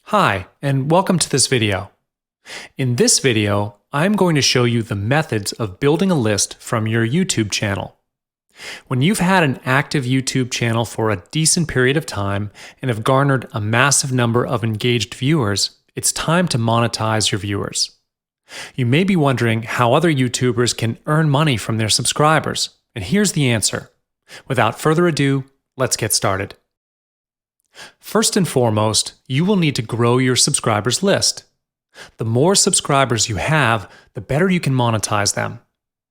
Hi, and welcome to this video. In this video, I'm going to show you the methods of building a list from your YouTube channel. When you've had an active YouTube channel for a decent period of time and have garnered a massive number of engaged viewers, it's time to monetize your viewers. You may be wondering how other YouTubers can earn money from their subscribers, and here's the answer. Without further ado, let's get started. First and foremost, you will need to grow your subscribers list. The more subscribers you have, the better you can monetize them.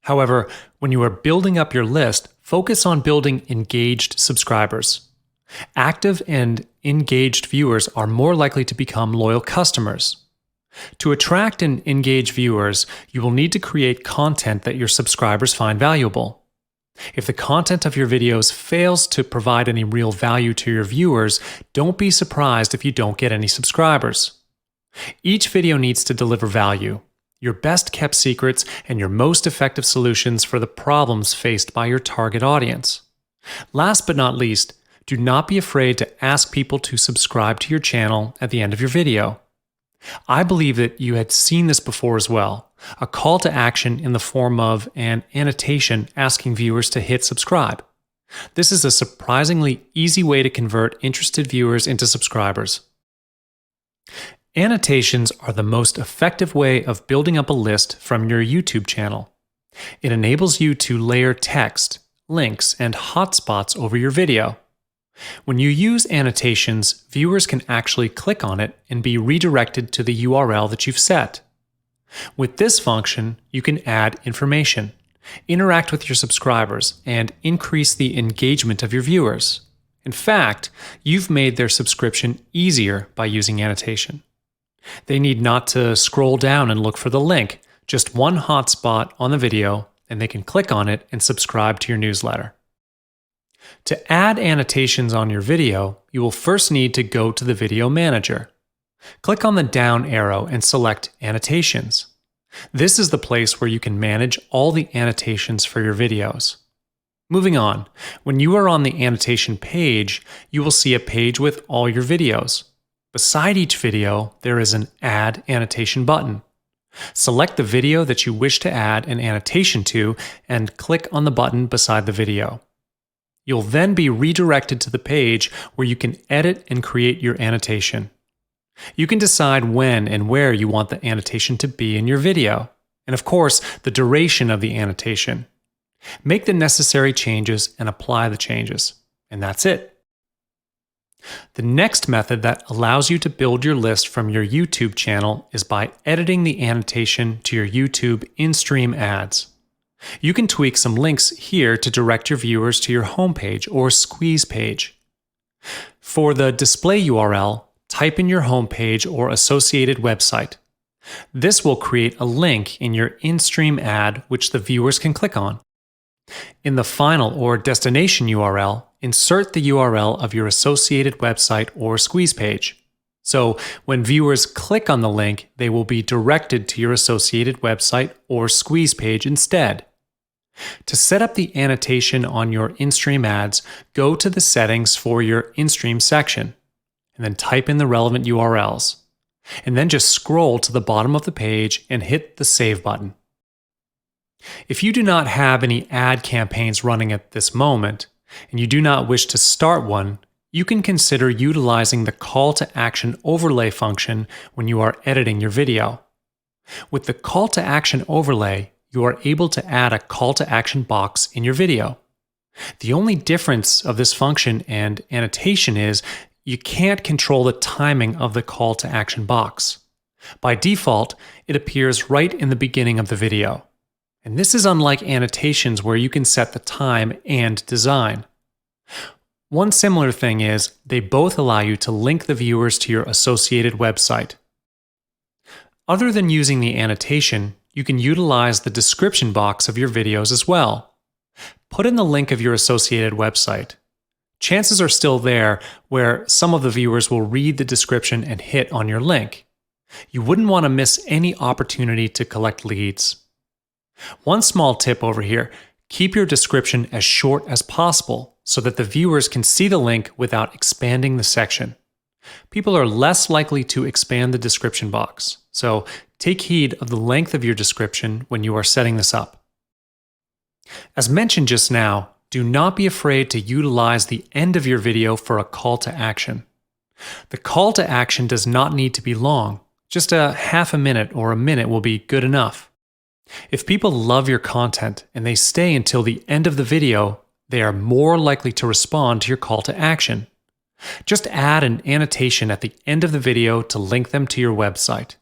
However, when you are building up your list, focus on building engaged subscribers. Active and engaged viewers are more likely to become loyal customers. To attract and engage viewers, you will need to create content that your subscribers find valuable. If the content of your videos fails to provide any real value to your viewers, don't be surprised if you don't get any subscribers. Each video needs to deliver value, your best kept secrets, and your most effective solutions for the problems faced by your target audience. Last but not least, do not be afraid to ask people to subscribe to your channel at the end of your video. I believe that you had seen this before as well, a call to action in the form of an annotation asking viewers to hit subscribe. This is a surprisingly easy way to convert interested viewers into subscribers. Annotations are the most effective way of building up a list from your YouTube channel. It enables you to layer text, links, and hotspots over your video. When you use annotations, viewers can actually click on it and be redirected to the URL that you've set. With this function, you can add information, interact with your subscribers, and increase the engagement of your viewers. In fact, you've made their subscription easier by using annotation. They need not to scroll down and look for the link, just one hotspot on the video, and they can click on it and subscribe to your newsletter. To add annotations on your video, you will first need to go to the Video Manager. Click on the down arrow and select Annotations. This is the place where you can manage all the annotations for your videos. Moving on, when you are on the annotation page, you will see a page with all your videos. Beside each video, there is an Add Annotation button. Select the video that you wish to add an annotation to and click on the button beside the video. You'll then be redirected to the page where you can edit and create your annotation. You can decide when and where you want the annotation to be in your video, and of course, the duration of the annotation. Make the necessary changes and apply the changes, and that's it. The next method that allows you to build your list from your YouTube channel is by editing the annotation to your YouTube in-stream ads. You can tweak some links here to direct your viewers to your homepage or squeeze page. For the display URL, type in your homepage or associated website. This will create a link in your in-stream ad which the viewers can click on. In the final or destination URL, insert the URL of your associated website or squeeze page. So when viewers click on the link, they will be directed to your associated website or squeeze page instead. To set up the annotation on your in-stream ads, go to the settings for your in-stream section, and then type in the relevant URLs, and then just scroll to the bottom of the page and hit the Save button. If you do not have any ad campaigns running at this moment, and you do not wish to start one, you can consider utilizing the Call to Action overlay function when you are editing your video. With the Call to Action overlay, you are able to add a call to action box in your video. The only difference of this function and annotation is you can't control the timing of the call to action box. By default, it appears right in the beginning of the video. And this is unlike annotations where you can set the time and design. One similar thing is they both allow you to link the viewers to your associated website. Other than using the annotation, you can utilize the description box of your videos as well. Put in the link of your associated website. Chances are still there where some of the viewers will read the description and hit on your link. You wouldn't want to miss any opportunity to collect leads. One small tip over here, keep your description as short as possible so that the viewers can see the link without expanding the section. People are less likely to expand the description box, so take heed of the length of your description when you are setting this up. As mentioned just now, do not be afraid to utilize the end of your video for a call to action. The call to action does not need to be long. Just a half a minute or a minute will be good enough. If people love your content and they stay until the end of the video, they are more likely to respond to your call to action. Just add an annotation at the end of the video to link them to your website.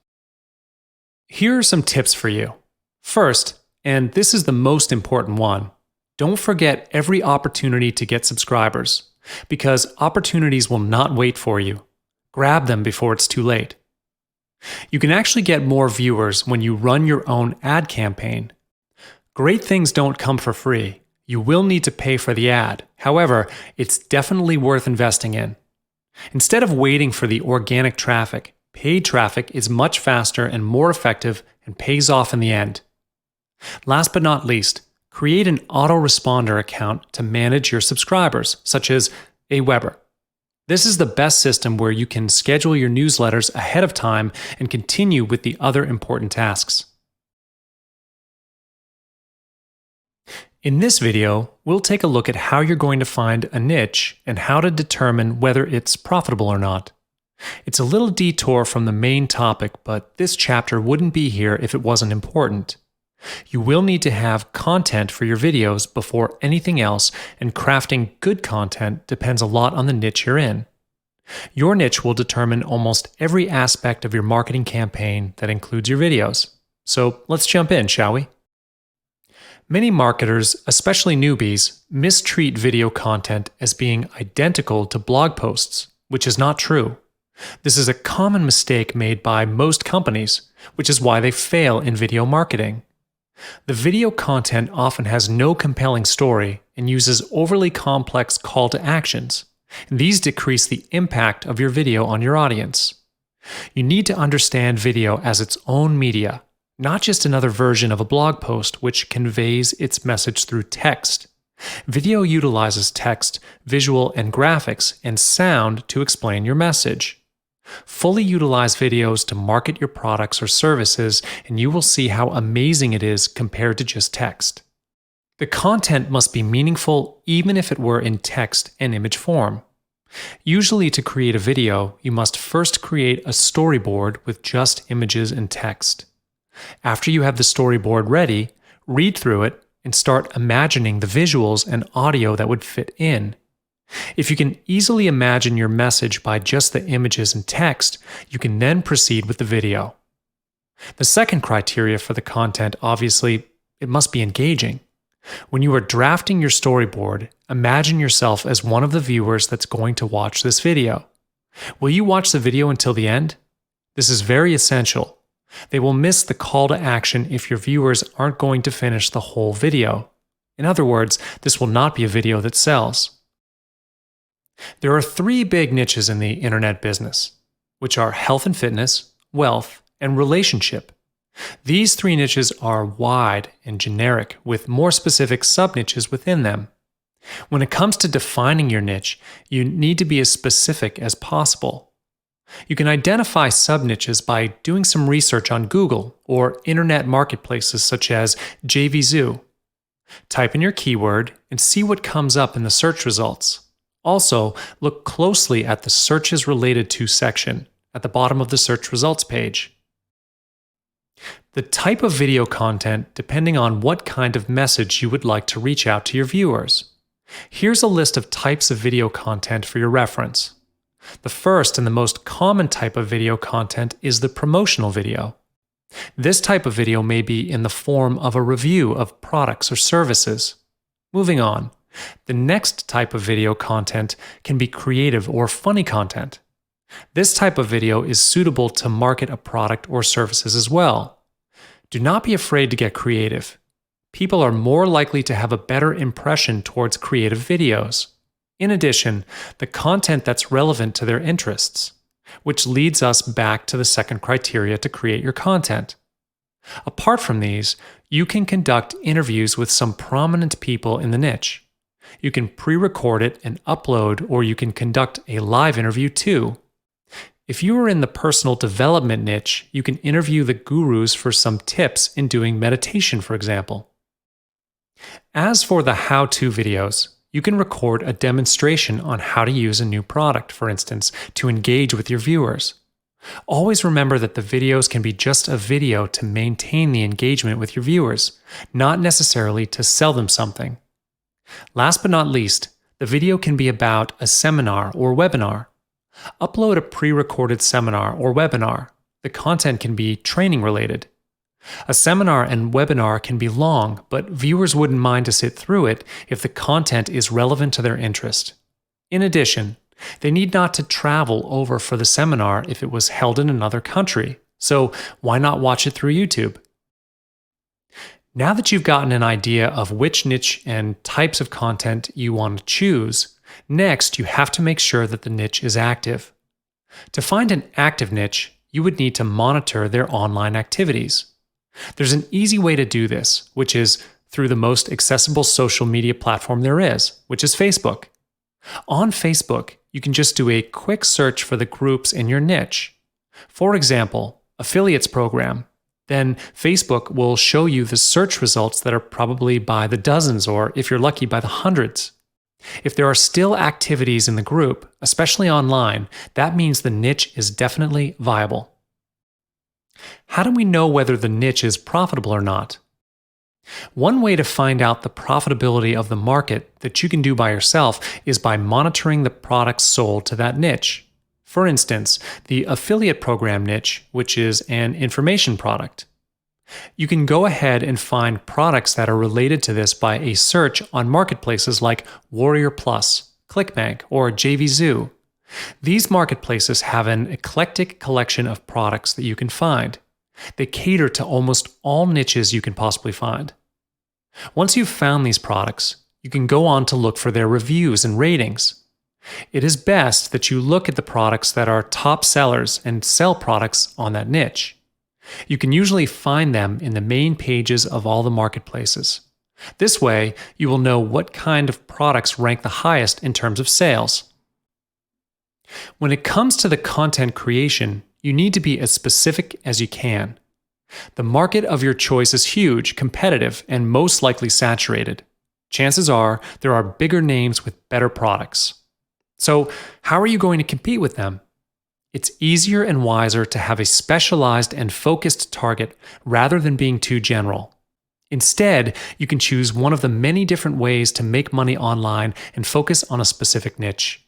Here are some tips for you. First, and this is the most important one, don't forget every opportunity to get subscribers, because opportunities will not wait for you. Grab them before it's too late. You can actually get more viewers when you run your own ad campaign. Great things don't come for free. You will need to pay for the ad. However, it's definitely worth investing in. Instead of waiting for the organic traffic, paid traffic is much faster and more effective and pays off in the end. Last but not least, create an autoresponder account to manage your subscribers, such as Aweber. This is the best system where you can schedule your newsletters ahead of time and continue with the other important tasks. In this video, we'll take a look at how you're going to find a niche and how to determine whether it's profitable or not. It's a little detour from the main topic, but this chapter wouldn't be here if it wasn't important. You will need to have content for your videos before anything else, and crafting good content depends a lot on the niche you're in. Your niche will determine almost every aspect of your marketing campaign that includes your videos. So let's jump in, shall we? Many marketers, especially newbies, mistreat video content as being identical to blog posts, which is not true. This is a common mistake made by most companies, which is why they fail in video marketing. The video content often has no compelling story and uses overly complex call to actions. These decrease the impact of your video on your audience. You need to understand video as its own media, not just another version of a blog post which conveys its message through text. Video utilizes text, visual and graphics, and sound to explain your message. Fully utilize videos to market your products or services, and you will see how amazing it is compared to just text. The content must be meaningful even if it were in text and image form. Usually, to create a video, you must first create a storyboard with just images and text. After you have the storyboard ready, read through it and start imagining the visuals and audio that would fit in. If you can easily imagine your message by just the images and text, you can then proceed with the video. The second criteria for the content, obviously, it must be engaging. When you are drafting your storyboard, imagine yourself as one of the viewers that's going to watch this video. Will you watch the video until the end? This is very essential. They will miss the call to action if your viewers aren't going to finish the whole video. In other words, this will not be a video that sells. There are three big niches in the internet business, which are health and fitness, wealth, and relationship. These three niches are wide and generic, with more specific sub-niches within them. When it comes to defining your niche, you need to be as specific as possible. You can identify sub-niches by doing some research on Google or internet marketplaces such as JVZoo. Type in your keyword and see what comes up in the search results. Also, look closely at the Searches Related To section at the bottom of the search results page. The type of video content depending on what kind of message you would like to reach out to your viewers. Here's a list of types of video content for your reference. The first and the most common type of video content is the promotional video. This type of video may be in the form of a review of products or services. Moving on. The next type of video content can be creative or funny content. This type of video is suitable to market a product or services as well. Do not be afraid to get creative. People are more likely to have a better impression towards creative videos. In addition, the content that's relevant to their interests, which leads us back to the second criteria to create your content. Apart from these, you can conduct interviews with some prominent people in the niche. You can pre-record it and upload, or you can conduct a live interview too. If you are in the personal development niche, you can interview the gurus for some tips in doing meditation, for example. As for the how-to videos, you can record a demonstration on how to use a new product, for instance, to engage with your viewers. Always remember that the videos can be just a video to maintain the engagement with your viewers, not necessarily to sell them something. Last but not least, the video can be about a seminar or webinar. Upload a pre-recorded seminar or webinar. The content can be training related. A seminar and webinar can be long, but viewers wouldn't mind to sit through it if the content is relevant to their interest. In addition, they need not to travel over for the seminar if it was held in another country, so why not watch it through YouTube? Now that you've gotten an idea of which niche and types of content you want to choose, next you have to make sure that the niche is active. To find an active niche, you would need to monitor their online activities. There's an easy way to do this, which is through the most accessible social media platform there is, which is Facebook. On Facebook, you can just do a quick search for the groups in your niche. For example, affiliates program. Then Facebook will show you the search results that are probably by the dozens, or if you're lucky, by the hundreds. If there are still activities in the group, especially online, that means the niche is definitely viable. How do we know whether the niche is profitable or not? One way to find out the profitability of the market that you can do by yourself is by monitoring the products sold to that niche. For instance, the affiliate program niche, which is an information product. You can go ahead and find products that are related to this by a search on marketplaces like Warrior Plus, ClickBank, or JVZoo. These marketplaces have an eclectic collection of products that you can find. They cater to almost all niches you can possibly find. Once you've found these products, you can go on to look for their reviews and ratings. It is best that you look at the products that are top sellers and sell products on that niche. You can usually find them in the main pages of all the marketplaces. This way, you will know what kind of products rank the highest in terms of sales. When it comes to the content creation, you need to be as specific as you can. The market of your choice is huge, competitive, and most likely saturated. Chances are there are bigger names with better products. So, how are you going to compete with them? It's easier and wiser to have a specialized and focused target rather than being too general. Instead, you can choose one of the many different ways to make money online and focus on a specific niche.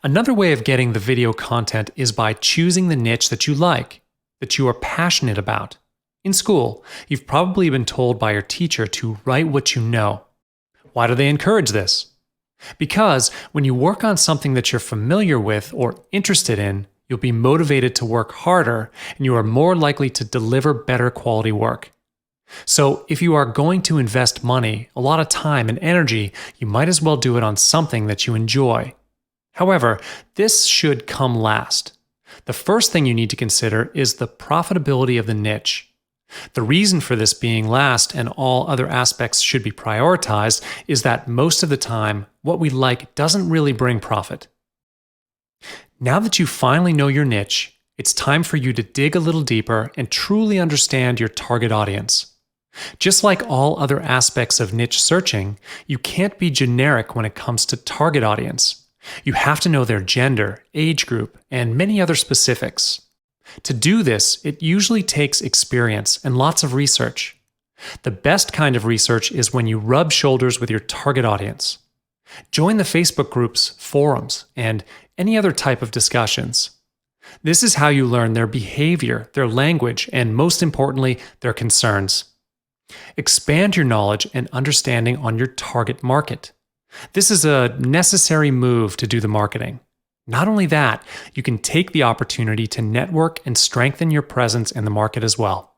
Another way of getting the video content is by choosing the niche that you like, that you are passionate about. In school, you've probably been told by your teacher to write what you know. Why do they encourage this? Because when you work on something that you're familiar with or interested in, you'll be motivated to work harder and you are more likely to deliver better quality work. So if you are going to invest money, a lot of time and energy, you might as well do it on something that you enjoy. However, this should come last. The first thing you need to consider is the profitability of the niche. The reason for this being last and all other aspects should be prioritized is that most of the time, what we like doesn't really bring profit. Now that you finally know your niche, it's time for you to dig a little deeper and truly understand your target audience. Just like all other aspects of niche searching, you can't be generic when it comes to target audience. You have to know their gender, age group, and many other specifics. To do this, it usually takes experience and lots of research. The best kind of research is when you rub shoulders with your target audience. Join the Facebook groups, forums, and any other type of discussions. This is how you learn their behavior, their language, and most importantly, their concerns. Expand your knowledge and understanding on your target market. This is a necessary move to do the marketing. Not only that, you can take the opportunity to network and strengthen your presence in the market as well.